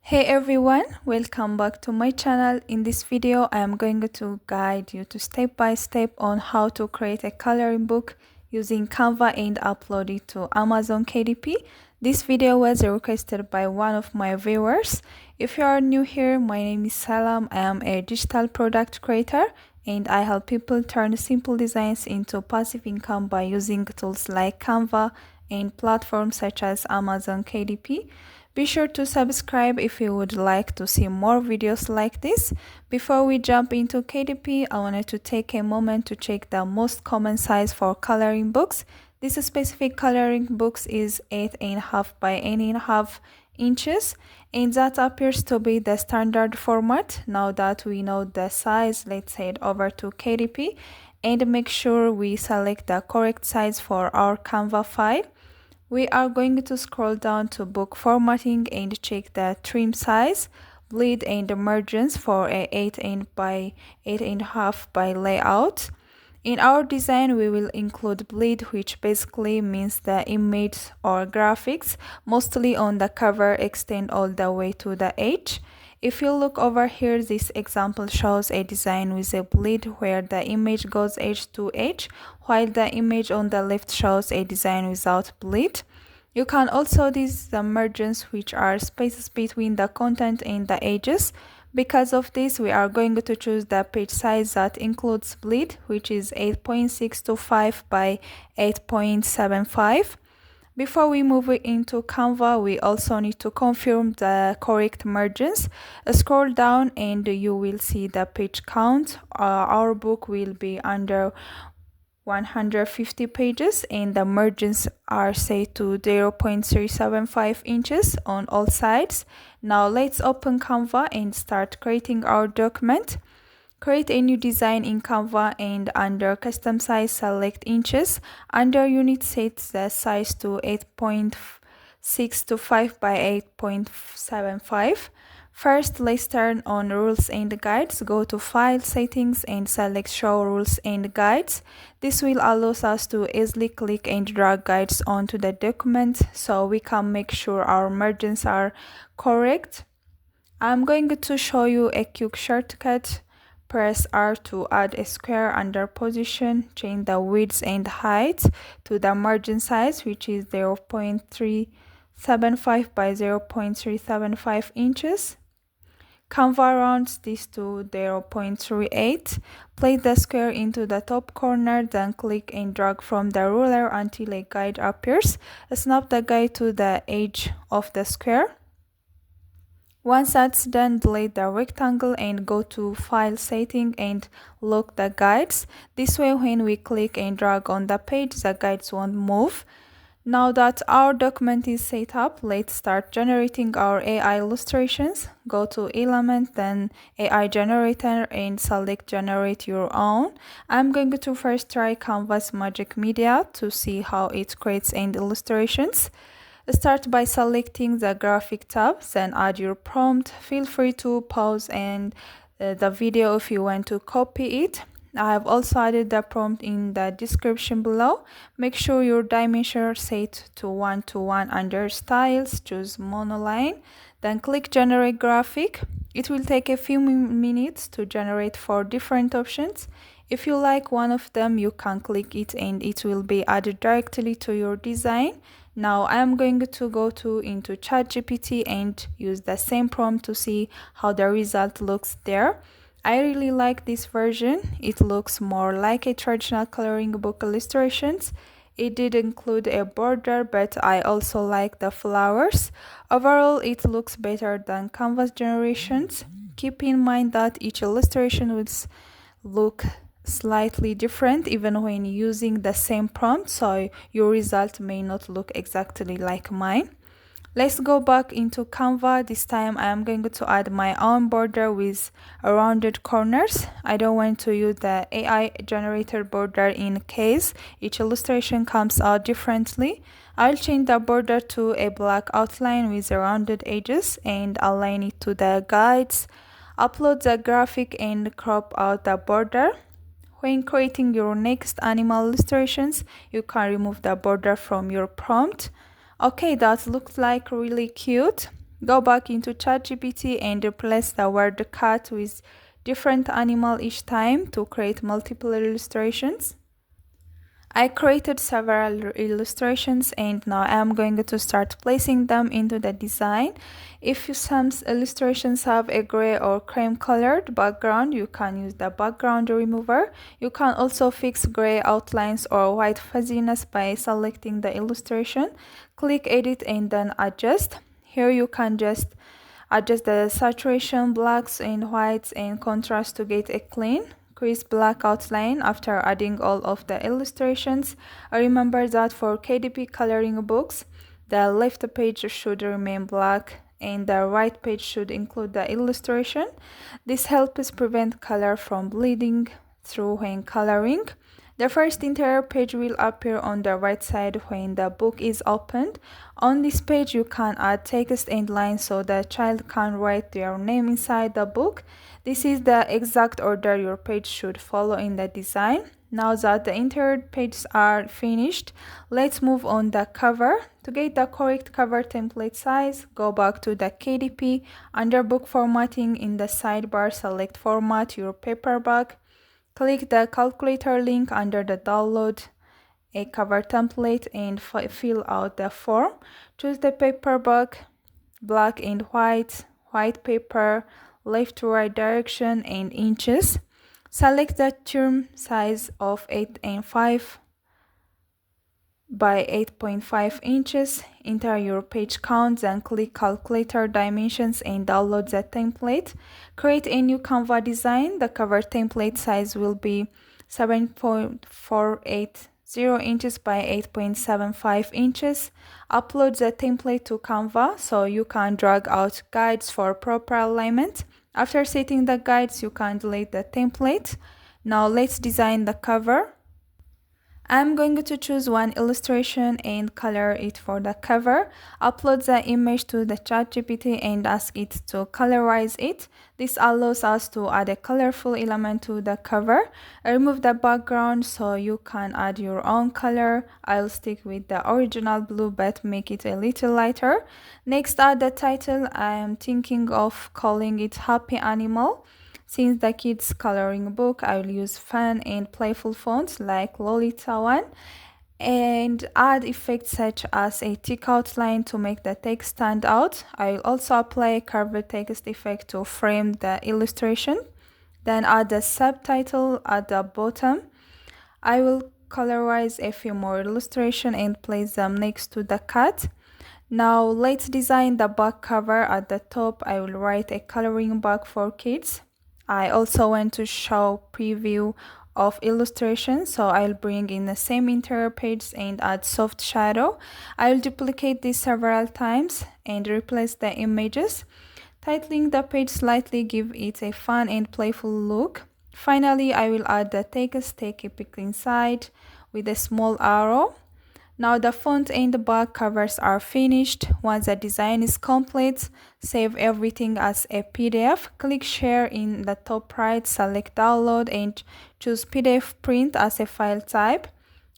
Hey everyone, welcome back to my channel. In this video, I am going to guide you to step by step on how to create a coloring book using Canva and upload it to Amazon KDP. This video was requested by one of my viewers. If you are new here, my name is Salam. I am a digital product creator and I help people turn simple designs into passive income by using tools like Canva and platforms such as Amazon KDP. Be sure to subscribe if you would like to see more videos like this. Before we jump into KDP, I wanted to take a moment to check the most common size for coloring books. This specific coloring book is 8.5 by 8.5 inches, and that appears to be the standard format. Now that we know the size, let's head over to KDP and make sure we select the correct size for our Canva file. We are going to scroll down to book formatting and check the trim size, bleed and margins for a 8 by 8.5 by layout. In our design, we will include bleed, which basically means the image or graphics, mostly on the cover, extend all the way to the edge. If you look over here, this example shows a design with a bleed where the image goes edge to edge, while the image on the left shows a design without bleed. You can also use the margins, which are spaces between the content and the edges. Because of this, we are going to choose the page size that includes bleed, which is 8.625 by 8.75. Before we move into Canva, we also need to confirm the correct margins. Scroll down and you will see the page count. Our book will be under 150 pages and the margins are set to 0.375 inches on all sides. Now let's open Canva and start creating our document. Create a new design in Canva and under custom size select inches. Under unit set the size to 8.625 by 8.75. First, let's turn on rules and guides. Go to file settings and select show rules and guides. This will allow us to easily click and drag guides onto the document so we can make sure our margins are correct. I'm going to show you a quick shortcut. Press R to add a square under position. Change the width and height to the margin size, which is 0.375 by 0.375 inches. Canva rounds this to 0.38. Place the square into the top corner, then click and drag from the ruler until a guide appears. Snap the guide to the edge of the square. Once that's done, delete the rectangle and go to file setting and lock the guides. This way, when we click and drag on the page, the guides won't move. Now that our document is set up, let's start generating our AI illustrations. Go to Element, then AI Generator and select Generate Your Own. I'm going to first try Canva's Magic Media to see how it creates any illustrations. Start by selecting the graphic tab, then add your prompt. Feel free to pause and the video if you want to copy it. I have also added the prompt in the description below. Make sure your dimension are set to 1:1 under styles. Choose monoline, then click generate graphic. It will take a few minutes to generate 4 different options. If you like one of them, you can click it and it will be added directly to your design. Now I am going to go into ChatGPT and use the same prompt to see how the result looks there. I really like this version. It looks more like a traditional coloring book illustrations. It did include a border, but I also like the flowers. Overall, it looks better than Canva's generations. Keep in mind that each illustration will look slightly different even when using the same prompt, so your result may not look exactly like mine. Let's go back into Canva. This time I am going to add my own border with rounded corners. I don't want to use the AI generator border in case each illustration comes out differently. I'll change the border to a black outline with rounded edges and align it to the guides. Upload the graphic and crop out the border. When creating your next animal illustrations, you can remove the border from your prompt. Okay, that looks like really cute. Go back into ChatGPT and replace the word cat with different animal each time to create multiple illustrations. I created several illustrations and now I'm going to start placing them into the design. If some illustrations have a gray or cream colored background, you can use the background remover. You can also fix gray outlines or white fuzziness by selecting the illustration. Click edit and then adjust. Here you can just adjust the saturation, blacks and whites and contrast to get a clean crisp black outline after adding all of the illustrations. Remember that for KDP coloring books, the left page should remain black and the right page should include the illustration. This helps prevent color from bleeding through when coloring. The first interior page will appear on the right side when the book is opened. On this page, you can add text and lines so the child can write their name inside the book. This is the exact order your page should follow in the design. Now that the interior pages are finished, let's move on the cover. To get the correct cover template size, go back to the KDP. Under book formatting in the sidebar, select format your paperback. Click the calculator link under the download a cover template and fill out the form. Choose the paperback, black and white, white paper, left to right direction and inches. Select the term size of 8 and 5 by 8.5 inches. Enter your page count, then click calculator dimensions and download the template. Create a new Canva design. The cover template size will be 7.480 inches by 8.75 inches. Upload the template to Canva so you can drag out guides for proper alignment. After setting the guides, you can delete the template. Now let's design the cover. I'm going to choose one illustration and color it for the cover. Upload the image to the ChatGPT and ask it to colorize it. This allows us to add a colorful element to the cover. Remove the background so you can add your own color. I'll stick with the original blue but make it a little lighter. Next, add the title. I am thinking of calling it Happy Animal. Since the kids coloring book, I will use fun and playful fonts like Lolita one and add effects such as a thick outline to make the text stand out. I will also apply a curved text effect to frame the illustration. Then add the subtitle at the bottom. I will colorize a few more illustrations and place them next to the cat. Now let's design the back cover. At the top, I will write a coloring book for kids. I also want to show preview of illustrations, so I'll bring in the same interior page and add soft shadow. I'll duplicate this several times and replace the images. Titling the page slightly, give it a fun and playful look. Finally, I will add the text, take a pic inside with a small arrow. Now the font and the back covers are finished. Once the design is complete, save everything as a PDF. Click share in the top right, select download and choose PDF print as a file type.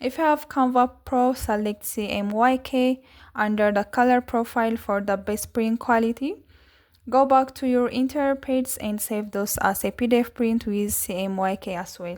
If you have Canva Pro, select CMYK under the color profile for the best print quality. Go back to your interior page and save those as a PDF print with CMYK as well.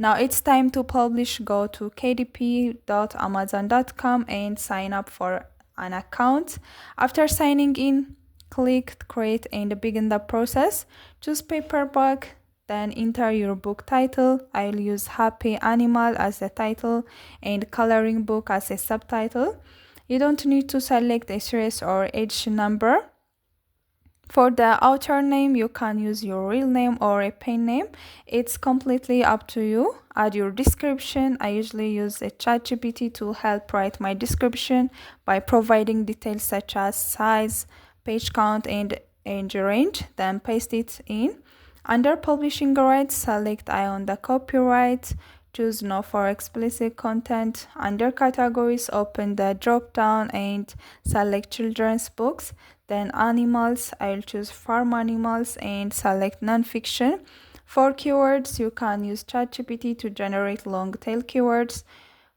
Now it's time to publish. Go to kdp.amazon.com and sign up for an account. After signing in, click create and begin the process. Choose paperback, then enter your book title. I'll use Happy Animal as the title and Coloring Book as a subtitle. You don't need to select a series or age number. For the author name, you can use your real name or a pen name. It's completely up to you. Add your description. I usually use a ChatGPT to help write my description by providing details such as size, page count, and age range. Then paste it in. Under publishing rights, select I own the copyright. Choose no for explicit content. Under categories, open the drop down and select children's books. Then animals, I'll choose farm animals and select nonfiction. For keywords, you can use ChatGPT to generate long tail keywords,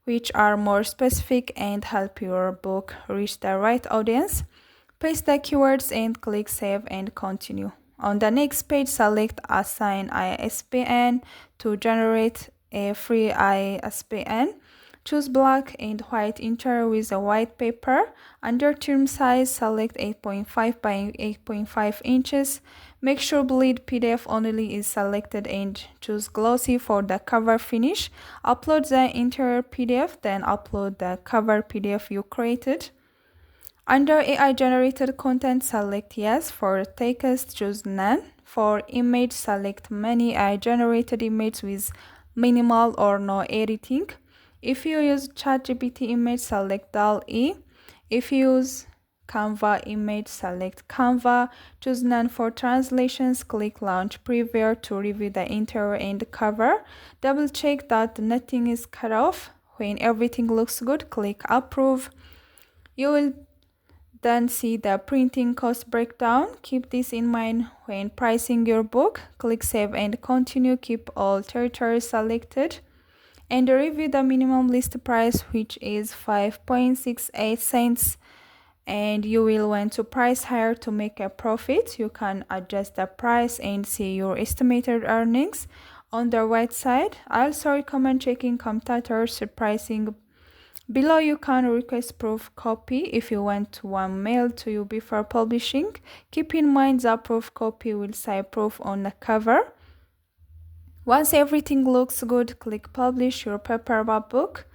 which are more specific and help your book reach the right audience. Paste the keywords and click Save and Continue. On the next page, select Assign ISBN to generate a free ISBN. Choose black and white interior with a white paper. Under term size, select 8.5 by 8.5 inches. Make sure bleed PDF only is selected and choose glossy for the cover finish. Upload the interior PDF, then upload the cover PDF you created. Under AI generated content, select yes. For text, choose none. For image, select many AI generated images with minimal or no editing. If you use ChatGPT image, select DALL-E. If you use Canva image, select Canva. Choose none. For translations, click launch preview to review the interior and cover. Double check that nothing is cut off. When everything looks good, click approve. You will then see the printing cost breakdown. Keep this in mind when pricing your book. Click save and continue. Keep all territories selected. And review the minimum list price, which is 5.68 cents. And you will want to price higher to make a profit. You can adjust the price and see your estimated earnings. On the right side, I also recommend checking competitors' pricing. Below, you can request proof copy if you want one mailed to you before publishing. Keep in mind that proof copy will say proof on the cover. Once everything looks good, click publish your paperback book.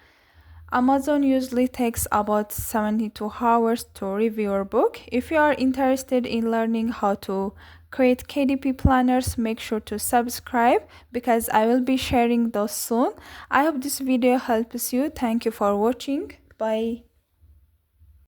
Amazon usually takes about 72 hours to review your book. If you are interested in learning how to create KDP planners, make sure to subscribe because I will be sharing those soon. I hope this video helps you. Thank you for watching. Bye.